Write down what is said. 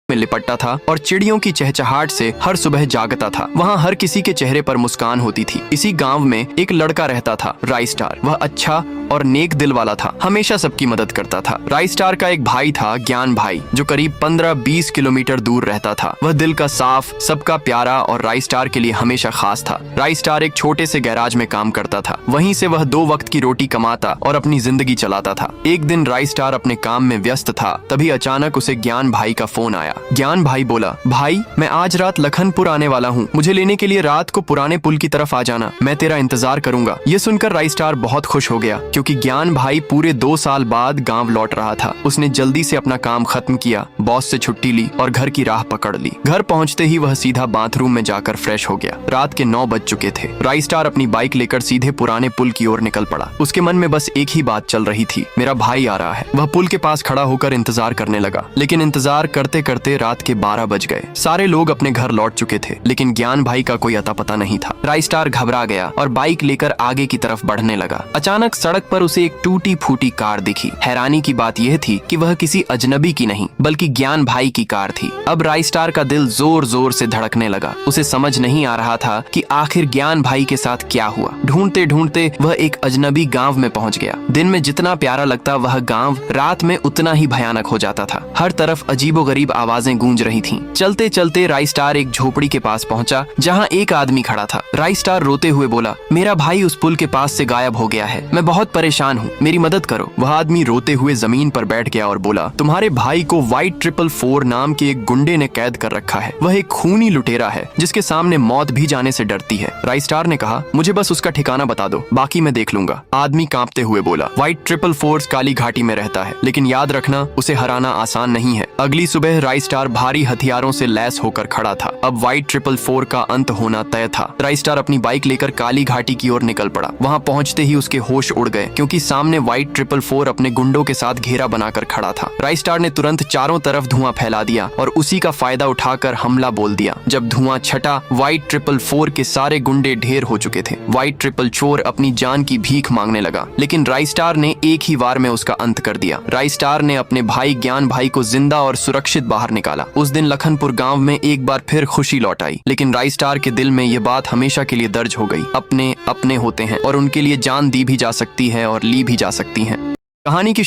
में लिपटता था और चिड़ियों की चहचहाट से हर सुबह जागता था। वहाँ हर किसी के चेहरे पर मुस्कान होती थी। इसी गांव में एक लड़का रहता था, राई स्टार। वह अच्छा और नेक दिल वाला था, हमेशा सबकी मदद करता था। राई स्टार का एक भाई था, ज्ञान भाई, जो करीब 15-20 किलोमीटर दूर रहता था। वह दिल का साफ, सबका प्यारा और राई स्टार के लिए हमेशा खास था। राई स्टार एक छोटे से गैराज में काम करता था। वहीं से वह 2 वक्त की रोटी कमाता और अपनी जिंदगी चलाता था। एक दिन राई स्टार अपने काम में व्यस्त था, तभी अचानक उसे ज्ञान भाई का फोन आया। ज्ञान भाई बोला, भाई मैं आज रात लखनपुर आने वाला हूँ, मुझे लेने के लिए रात को पुराने पुल की तरफ आ जाना, मैं तेरा इंतजार करूंगा। ये सुनकर राई स्टार बहुत खुश हो गया, क्योंकि ज्ञान भाई पूरे 2 साल बाद गांव लौट रहा था। उसने जल्दी से अपना काम खत्म किया, बॉस से छुट्टी ली और घर की राह पकड़ ली। घर पहुंचते ही वह सीधा बाथरूम में जाकर फ्रेश हो गया। रात के 9 बज चुके थे। राई स्टार अपनी बाइक लेकर सीधे पुराने पुल की ओर निकल पड़ा। उसके मन में बस एक ही बात चल रही थी, मेरा भाई आ रहा है। वह पुल के पास खड़ा होकर इंतजार करने लगा, लेकिन इंतजार करते करते रात के 12 बज गए। सारे लोग अपने घर लौट चुके थे, लेकिन ज्ञान भाई का कोई अता पता नहीं था। राई स्टार घबरा गया और बाइक लेकर आगे की तरफ बढ़ने लगा। अचानक सड़क पर उसे एक टूटी फूटी कार दिखी। हैरानी की बात यह थी कि वह किसी अजनबी की नहीं, बल्कि ज्ञान भाई की कार थी। अब राई स्टार का दिल जोर जोर से धड़कने लगा। उसे समझ नहीं आ रहा था कि आखिर ज्ञान भाई के साथ क्या हुआ। ढूंढते ढूंढते वह एक अजनबी गांव में पहुंच गया। दिन में जितना प्यारा लगता वह गांव रात में उतना ही भयानक हो जाता था। हर तरफ अजीबोगरीब आवाजें गूंज रही थीं। चलते चलते राई स्टार एक झोपड़ी के पास पहुंचा, जहां एक आदमी खड़ा था। राई स्टार रोते हुए बोला, मेरा भाई उस पुल के पास से गायब हो गया है, मैं बहुत परेशान हूँ, मेरी मदद करो। वह आदमी रोते हुए जमीन पर बैठ गया और बोला, तुम्हारे भाई को वाइट 444 नाम के एक गुंडे ने कैद कर रखा है। वह एक खूनी लुटेरा है, जिसके सामने मौत भी जाने से डरती है। राई स्टार ने कहा, मुझे बस उसका ठिकाना बता दो, बाकी मैं देख लूंगा। आदमी कांपते हुए बोला, वाइट 444 काली घाटी में रहता है, लेकिन याद रखना उसे हराना आसान नहीं है। अगली सुबह राई स्टार भारी हथियारों से लैस होकर खड़ा था। अब वाइट 444 का अंत होना तय था। राई स्टार अपनी बाइक लेकर काली घाटी की ओर निकल पड़ा। वहां पहुंचते ही उसके होश उड़ गए, क्योंकि सामने वाइट 444 अपने गुंडों के साथ घेरा बनाकर खड़ा था। राई स्टार ने तुरंत चारों तरफ धुआं फैला दिया और उसी का फायदा उठाकर हमला बोल दिया। जब धुआं छटा, वाइट 444 के सारे गुंडे ढेर हो चुके थे। वाइट 444 अपनी जान की भीख मांगने लगा, लेकिन राई स्टार ने एक ही वार में उसका अंत कर दिया। राई स्टार ने अपने भाई ज्ञान भाई को जिंदा और सुरक्षित बाहर निकाला। उस दिन लखनपुर गांव में एक बार फिर खुशी लौट आई, लेकिन राई स्टार के दिल में यह बात हमेशा के लिए दर्ज हो गई, अपने अपने होते हैं और उनके लिए जान दी भी जा सकती है और ली भी जा सकती है। कहानी की